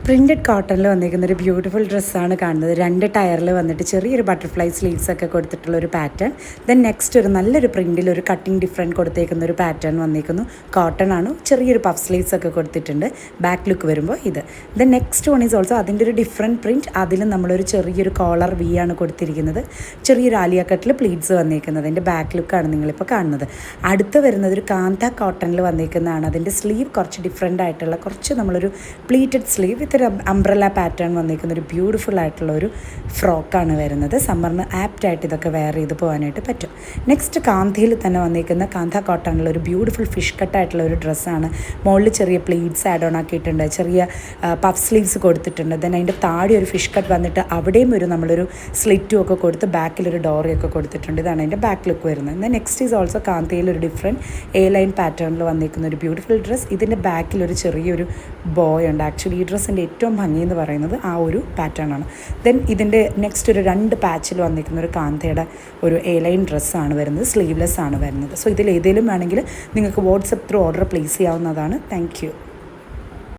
Printed കോട്ടണിൽ വന്നിരിക്കുന്ന ഒരു ബ്യൂട്ടിഫുൾ ഡ്രസ്സാണ് കാണുന്നത്. 2 ടയറിൽ വന്നിട്ട് ചെറിയൊരു ബട്ടർഫ്ലൈ സ്ലീവ്സ് ഒക്കെ കൊടുത്തിട്ടുള്ള ഒരു പാറ്റേൺ. ദെൻ നെക്സ്റ്റ് ഒരു നല്ലൊരു പ്രിൻറ്റിൽ ഒരു കട്ടിങ് ഡിഫറെൻറ്റ് കൊടുത്തേക്കുന്ന ഒരു പാറ്റേൺ വന്നിരിക്കുന്നു. കോട്ടൺ ആണ്, ചെറിയൊരു പഫ് സ്ലീവ്സ് ഒക്കെ കൊടുത്തിട്ടുണ്ട്. ബാക്ക് ലുക്ക് വരുമ്പോൾ ഇത്. Then next one is also അതിൻ്റെ ഒരു ഡിഫറെൻറ്റ് പ്രിൻറ്റ്. അതിലും നമ്മളൊരു ചെറിയൊരു കോളർ വി ആണ് കൊടുത്തിരിക്കുന്നത്. ചെറിയൊരു ആലിയ കട്ടിൽ പ്ലീറ്റ്സ് വന്നിരിക്കുന്നത്. അതിൻ്റെ ബാക്ക് ലുക്കാണ് നിങ്ങളിപ്പോൾ കാണുന്നത്. അടുത്ത് വരുന്നത് ഒരു കാന്ത കോട്ടണിൽ വന്നിരിക്കുന്നതാണ്. അതിൻ്റെ സ്ലീവ് കുറച്ച് ഡിഫറെൻ്റ് ആയിട്ടുള്ള കുറച്ച് നമ്മളൊരു പ്ലീറ്റഡ് സ്ലീവ് ഇതൊരു അംബ്രല പാറ്റേൺ വന്നിരിക്കുന്ന ഒരു ബ്യൂട്ടിഫുൾ ആയിട്ടുള്ള ഒരു ഫ്രോക്കാണ് വരുന്നത്. സമ്മറിന് ആപ്റ്റായിട്ട് ഇതൊക്കെ വെയർ ചെയ്ത് പോകാനായിട്ട് പറ്റും. നെക്സ്റ്റ് കാന്തയിൽ തന്നെ വന്നിരിക്കുന്ന കാന്ത കോട്ടണിൽ ഒരു ബ്യൂട്ടിഫുൾ ഫിഷ് കട്ടായിട്ടുള്ള ഒരു ഡ്രസ്സാണ്. മുകളിൽ ചെറിയ പ്ലീറ്റ്സ് ആഡ് ഓൺ ആക്കിയിട്ടുണ്ട്, ചെറിയ പഫ് സ്ലീവ്സ് കൊടുത്തിട്ടുണ്ട്. ദെൻ അതിൻ്റെ താഴെ ഒരു ഫിഷ് കട്ട് വന്നിട്ട് അവിടെയും നമ്മളൊരു സ്ലിറ്റും ഒക്കെ കൊടുത്ത് ബാക്കിലൊരു ഡോറിയൊക്കെ കൊടുത്തിട്ടുണ്ട്. ഇതാണ് അതിൻ്റെ ബാക്ക് ലുക്ക് വരുന്നത്. ദെൻ നെക്സ്റ്റ് ഈസ് ഓൾസോ കാന്തയിൽ ഒരു ഡിഫറെൻറ്റ് എ ലൈൻ പാറ്റേണിൽ വന്നിരിക്കുന്ന ഒരു ബ്യൂട്ടിഫുൾ ഡ്രസ്സ്. ഇതിൻ്റെ ബാക്കിലൊരു ചെറിയൊരു ബോയ് ഉണ്ട്. ആക്ച്വലി ഈ ഡ്രസ്സിൻ്റെ ഏറ്റവും ഭംഗി എന്ന് പറയുന്നത് ആ ഒരു പാറ്റേൺ ആണ്. ദെൻ ഇതിൻ്റെ നെക്സ്റ്റ് ഒരു 2 പാച്ചിൽ വന്നിരിക്കുന്ന ഒരു കാന്തയുടെ ഒരു എ ലൈൻ ഡ്രസ്സാണ് വരുന്നത്. സ്ലീവ്ലെസ് ആണ് വരുന്നത്. സോ ഇതിൽ ഏതെങ്കിലും വേണമെങ്കിൽ നിങ്ങൾക്ക് വാട്സപ്പ് ത്രൂ ഓർഡർ പ്ലേസ് ചെയ്യാവുന്നതാണ്. Thank you.